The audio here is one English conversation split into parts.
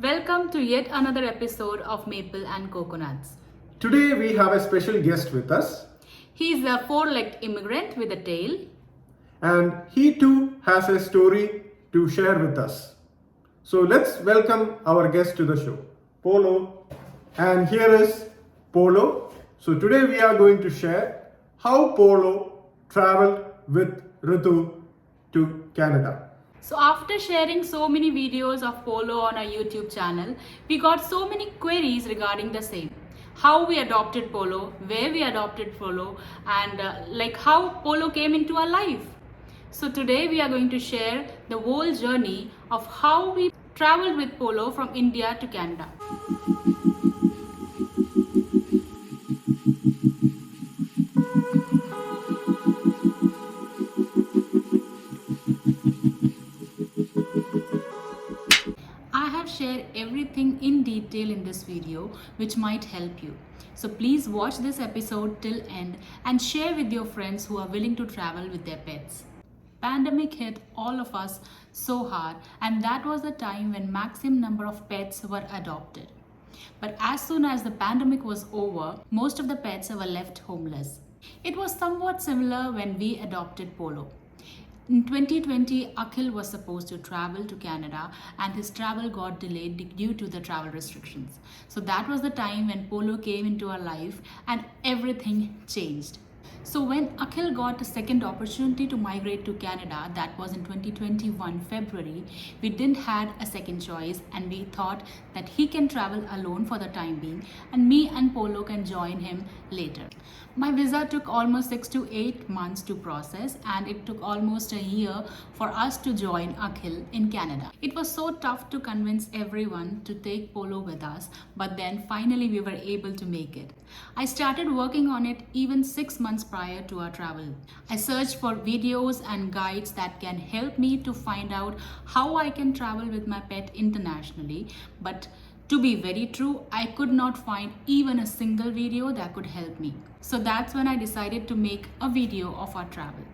Welcome to yet another episode of Maple and Coconuts. Today we have a special guest with us, He is a four-legged immigrant with a tail. and he too has a story to share with us. So let's welcome our guest to the show, Polo. And here is Polo. So today we are going to share how Polo traveled with Rithu to Canada. So after sharing so many videos of Polo on our YouTube channel, we got so many queries regarding the same. How we adopted Polo, where we adopted Polo, and how Polo came into our life. So today we are going to share the whole journey of how we traveled with Polo from India to Canada. I have shared everything in detail in this video which might help you. So please watch this episode till end and share with your friends who are willing to travel with their pets. Pandemic hit all of us so hard, and that was the time when maximum number of pets were adopted. But as soon as the pandemic was over, most of the pets were left homeless. It was somewhat similar when we adopted Polo. In 2020, Akhil was supposed to travel to Canada and his travel got delayed due to the travel restrictions. So that was the time when Polo came into our life and everything changed. So when Akhil got a second opportunity to migrate to Canada, that was in 2021 February, we didn't had a second choice and we thought that he can travel alone for the time being and me and Polo can join him later. My visa took almost 6 to 8 months to process and it took almost a year for us to join Akhil in Canada. It was so tough to convince everyone to take Polo with us, but then finally we were able to make it. I started working on it even 6 months prior to our travel. I searched for videos and guides that can help me to find out how I can travel with my pet internationally, but to be very true, I could not find even a single video that could help me. So that's when I decided to make a video of our travel.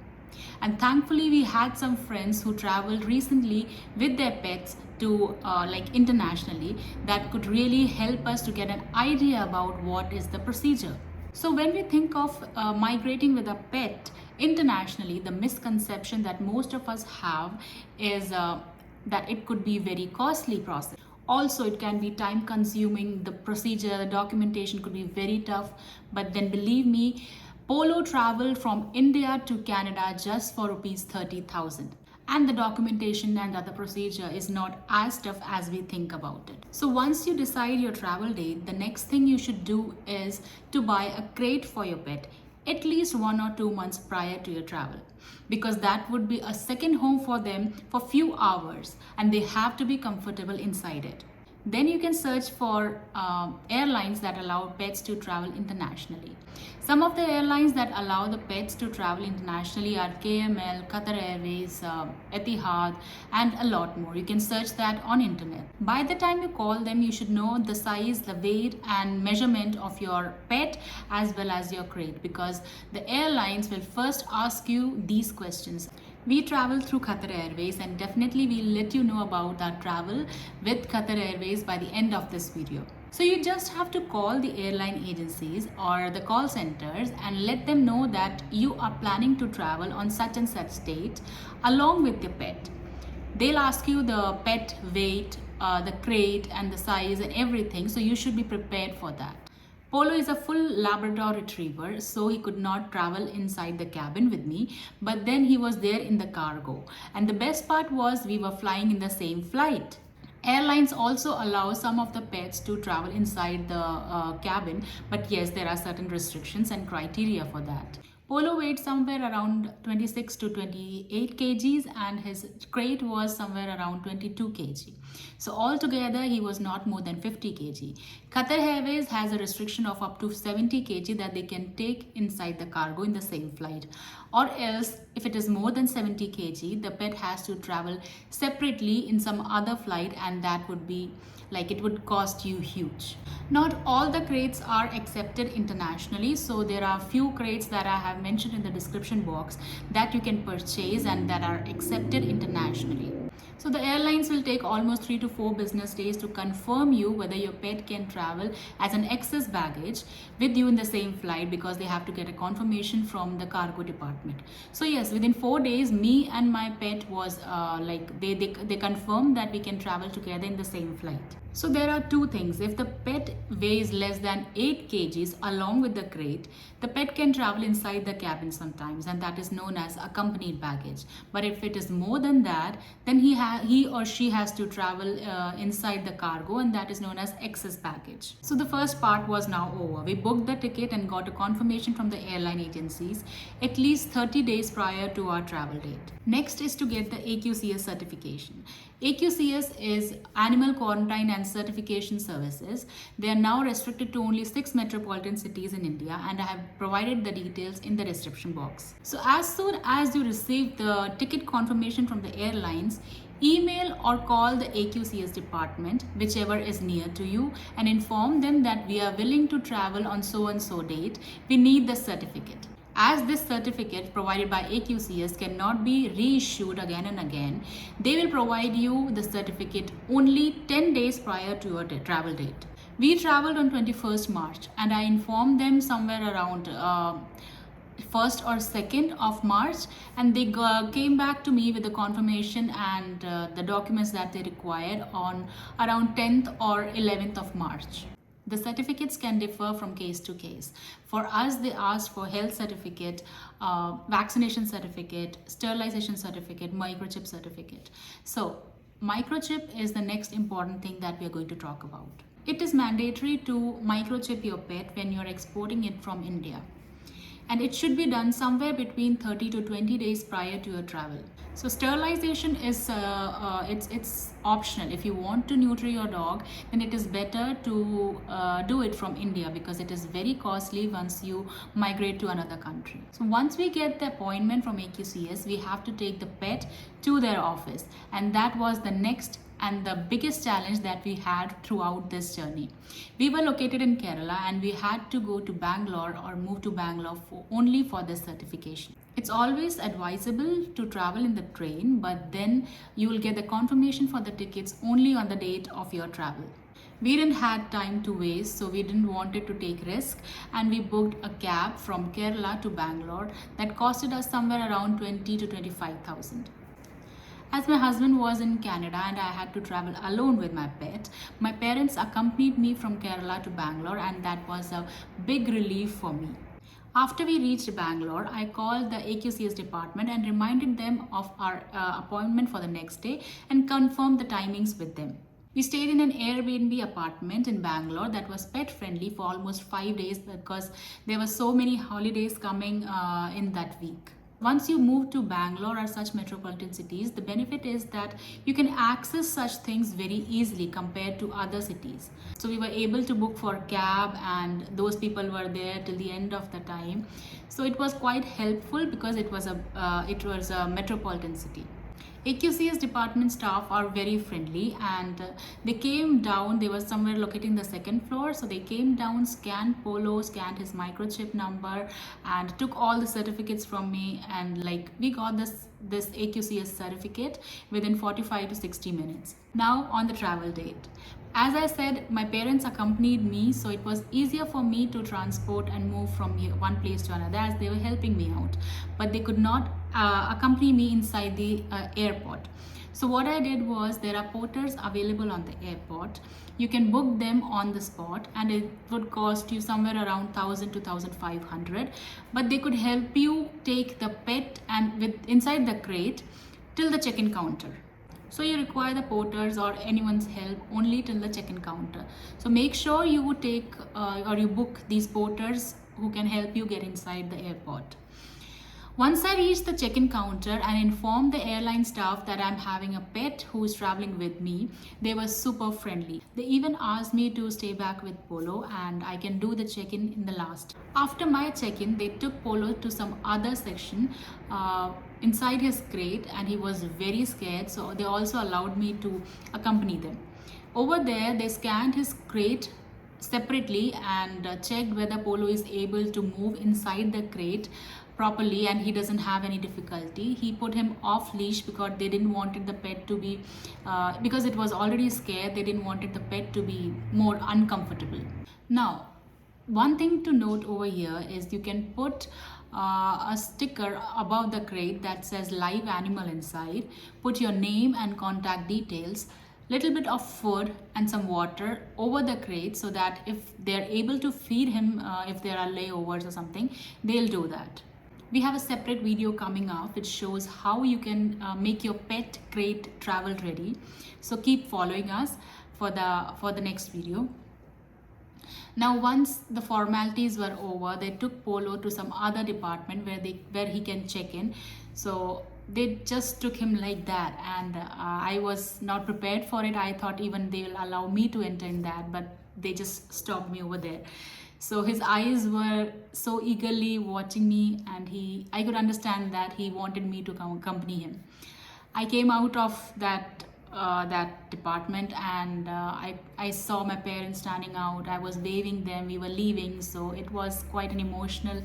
And thankfully, we had some friends who traveled recently with their pets to internationally that could really help us to get an idea about what is the procedure. So when we think of migrating with a pet internationally, the misconception that most of us have is that it could be very costly process. Also, it can be time consuming, the procedure, the documentation could be very tough, but then believe me, Polo traveled from India to Canada just for rupees 30,000. And the documentation and other procedure is not as tough as we think about it. So once you decide your travel date, the next thing you should do is to buy a crate for your pet at least 1 or 2 months prior to your travel, because that would be a second home for them for few hours and they have to be comfortable inside it. Then you can search for airlines that allow pets to travel internationally. Some of the airlines that allow the pets to travel internationally are KML, Qatar Airways, Etihad, and a lot more. You can search that on internet. By the time you call them, you should know the size, the weight, and measurement of your pet as well as your crate, because the airlines will first ask you these questions. We travel through Qatar Airways and definitely we'll let you know about our travel with Qatar Airways by the end of this video. So you just have to call the airline agencies or the call centers and let them know that you are planning to travel on such and such date along with your pet. They'll ask you the pet weight, the crate and the size and everything, so you should be prepared for that. Polo is a full Labrador retriever, so he could not travel inside the cabin with me, but then he was there in the cargo. And the best part was we were flying in the same flight. Airlines also allow some of the pets to travel inside the cabin, but yes, there are certain restrictions and criteria for that. Polo weighed somewhere around 26 to 28 kgs and his crate was somewhere around 22 kg. So altogether he was not more than 50 kg. Qatar Airways has a restriction of up to 70 kg that they can take inside the cargo in the same flight. Or else if it is more than 70 kg, the pet has to travel separately in some other flight and that would be it would cost you huge. Not all the crates are accepted internationally, so there are few crates that I have mentioned in the description box that you can purchase and that are accepted internationally. So the airlines will take almost 3 to 4 business days to confirm you whether your pet can travel as an excess baggage with you in the same flight, because they have to get a confirmation from the cargo department. So yes, within 4 days, me and my pet was they confirmed that we can travel together in the same flight. So there are two things. If the pet weighs less than 8 kgs along with the crate, the pet can travel inside the cabin sometimes, and that is known as accompanied baggage. But if it is more than that, then he or she has to travel inside the cargo, and that is known as excess baggage. So the first part was now over. We booked the ticket and got a confirmation from the airline agencies at least 30 days prior to our travel date. Next is to get the AQCS certification. AQCS is Animal Quarantine and Certification Services. They are now restricted to only 6 metropolitan cities in India, and I have provided the details in the description box. So as soon as you receive the ticket confirmation from the airlines, email or call the AQCS department, whichever is near to you, and inform them that we are willing to travel on so and so date. We need the certificate. As this certificate provided by AQCS cannot be reissued again and again, they will provide you the certificate only 10 days prior to your travel date. We traveled on 21st March, and I informed them somewhere around 1st or 2nd of March, and they came back to me with the confirmation and the documents that they required on around 10th or 11th of March. The certificates can differ from case to case. For us, they asked for health certificate, vaccination certificate, sterilization certificate, microchip certificate. So microchip is the next important thing that we are going to talk about. It is mandatory to microchip your pet when you're exporting it from India, and it should be done somewhere between 30 to 20 days prior to your travel. So sterilization is it's optional. If you want to neuter your dog, then it is better to do it from India, because it is very costly once you migrate to another country. So once we get the appointment from AQCS, we have to take the pet to their office, and that was the next and the biggest challenge that we had throughout this journey. We were located in Kerala, and we had to go to Bangalore or move to Bangalore only for this certification. It's always advisable to travel in the train, but then you will get the confirmation for the tickets only on the date of your travel. We didn't have time to waste, so we didn't want to take risk, and we booked a cab from Kerala to Bangalore that costed us somewhere around 20 to 25,000. As my husband was in Canada and I had to travel alone with my pet, my parents accompanied me from Kerala to Bangalore, and that was a big relief for me. After we reached Bangalore, I called the AQCS department and reminded them of our appointment for the next day and confirmed the timings with them. We stayed in an Airbnb apartment in Bangalore that was pet friendly for almost 5 days, because there were so many holidays coming in that week. Once you move to Bangalore or such metropolitan cities, the benefit is that you can access such things very easily compared to other cities. So we were able to book for a cab, and those people were there till the end of the time. So it was quite helpful because it was a metropolitan city. AQCS department staff are very friendly, and they came down. They were somewhere located in the 2nd floor, so they came down, scanned Polo, scanned his microchip number, and took all the certificates from me, and we got this AQCS certificate within 45 to 60 minutes. Now on the travel date. As I said, my parents accompanied me, so it was easier for me to transport and move from one place to another, as they were helping me out. But they could not accompany me inside the airport. So what I did was, there are porters available on the airport. You can book them on the spot, and it would cost you somewhere around 1,000 to 1,500. But they could help you take the pet and inside the crate till the check-in counter. So you require the porters or anyone's help only till the check-in counter. So make sure you take or you book these porters who can help you get inside the airport. Once I reached the check-in counter and informed the airline staff that I'm having a pet who is traveling with me, they were super friendly. They even asked me to stay back with Polo, and I can do the check-in in the last. After my check-in, they took Polo to some other section inside his crate, and he was very scared, so they also allowed me to accompany them. Over there, they scanned his crate separately and checked whether Polo is able to move inside the crate properly and he doesn't have any difficulty. He put him off leash because they didn't wanted the pet to be because it was already scared, they didn't wanted the pet to be more uncomfortable. Now, one thing to note over here is you can put a sticker above the crate that says live animal inside, put your name and contact details, little bit of food and some water over the crate so that if they're able to feed him, if there are layovers or something, they'll do that. We have a separate video coming up which shows how you can make your pet crate travel ready. So keep following us for the next video. Now, once the formalities were over, they took Polo to some other department where he can check in. So they just took him like that, and I was not prepared for it. I thought even they will allow me to enter in that, but they just stopped me over there. So his eyes were so eagerly watching me, and I could understand that he wanted me to accompany him. I came out of that department, and I saw my parents standing out. I was waving them. We were leaving, so it was quite an emotional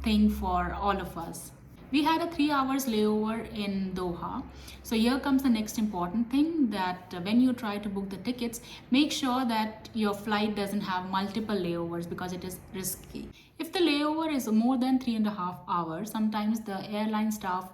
thing for all of us. We had a 3 hours layover in Doha. So here comes the next important thing, that when you try to book the tickets, make sure that your flight doesn't have multiple layovers because it is risky. If the layover is more than 3.5 hours, sometimes the airline staff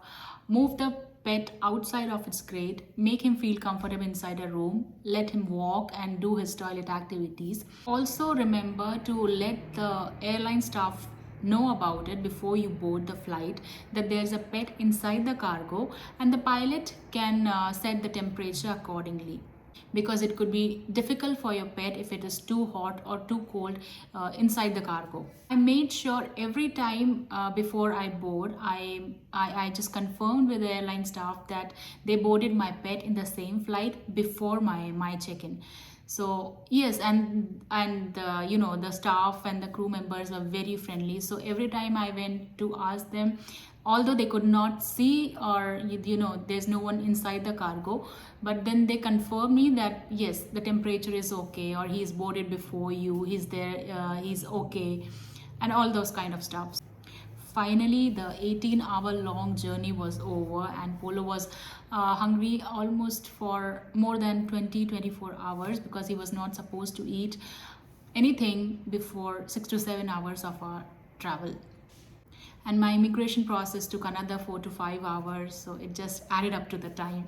move the pet outside of its crate, make him feel comfortable inside a room, let him walk and do his toilet activities. Also remember to let the airline staff know about it before you board the flight, that there's a pet inside the cargo, and the pilot can set the temperature accordingly, because it could be difficult for your pet if it is too hot or too cold inside the cargo. I made sure every time before I board, I just confirmed with the airline staff that they boarded my pet in the same flight before my check-in. So yes, and the staff and the crew members were very friendly. So every time I went to ask them, although they could not see, or there's no one inside the cargo, but then they confirmed me that yes, the temperature is okay, or he's boarded before you, he's there, he's okay, and all those kind of stuff. Finally, the 18-hour long journey was over, and Polo was hungry almost for more than 24 hours because he was not supposed to eat anything before 6 to 7 hours of our travel. And my immigration process took another 4 to 5 hours, so it just added up to the time.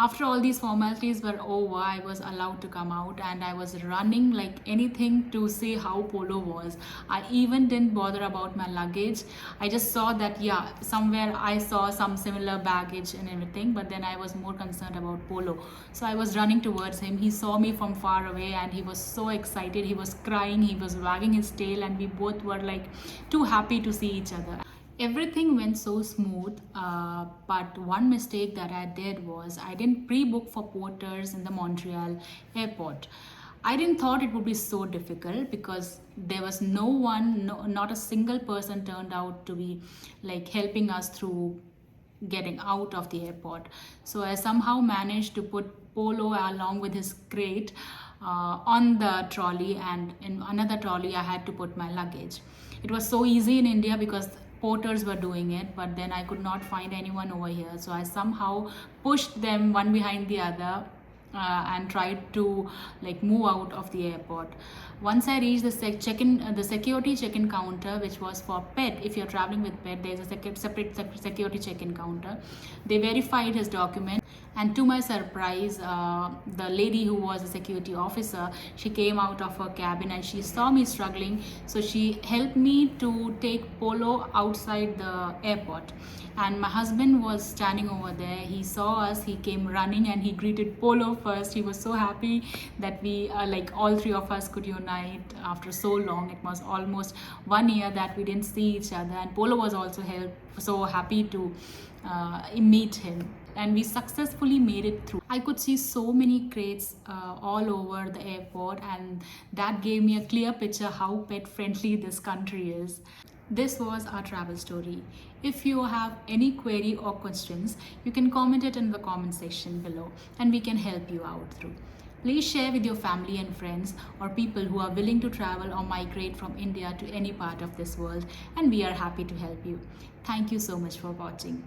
After all these formalities were over, I was allowed to come out, and I was running like anything to see how Polo was. I even didn't bother about my luggage. I just saw that, yeah, somewhere I saw some similar baggage and everything, but then I was more concerned about Polo. So I was running towards him. He saw me from far away and he was so excited. He was crying, he was wagging his tail, and we both were like too happy to see each other. Everything went so smooth, but one mistake that I did was I didn't pre-book for porters in the Montreal airport. I didn't thought it would be so difficult because there was no one, not a single person turned out to be like helping us through getting out of the airport. So I somehow managed to put Polo along with his crate on the trolley, and in another trolley I had to put my luggage. It was so easy in India because porters were doing it, but then I could not find anyone over here, so I somehow pushed them one behind the other and tried to like move out of the airport. Once I reached the security check-in counter, which was for pet. If you're traveling with pet, there's a separate security check-in counter. They verified his document, and to my surprise, the lady who was a security officer, she came out of her cabin and she saw me struggling, so she helped me to take Polo outside the airport. And my husband was standing over there. He saw us, he came running and he greeted Polo first. He was so happy that we like all three of us could unite after so long. It was almost 1 year that we didn't see each other, and Polo was also so happy to meet him. And we successfully made it through. I could see so many crates all over the airport, and that gave me a clear picture how pet friendly this country is. This was our travel story. If you have any query or questions, you can comment it in the comment section below and we can help you out through. Please share with your family and friends or people who are willing to travel or migrate from India to any part of this world, and we are happy to help you. Thank you so much for watching.